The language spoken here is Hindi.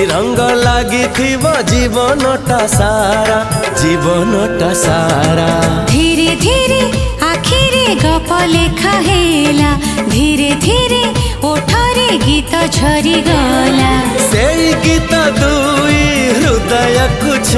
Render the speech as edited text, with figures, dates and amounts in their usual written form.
रंग लगी जीवनटा सारा जीवनटा सारा। धीरे धीरे आखिरे गप लेखा हेला धीरे धीरे ओठरे गीत झरी गला। से गीत दुई हृदय कुछ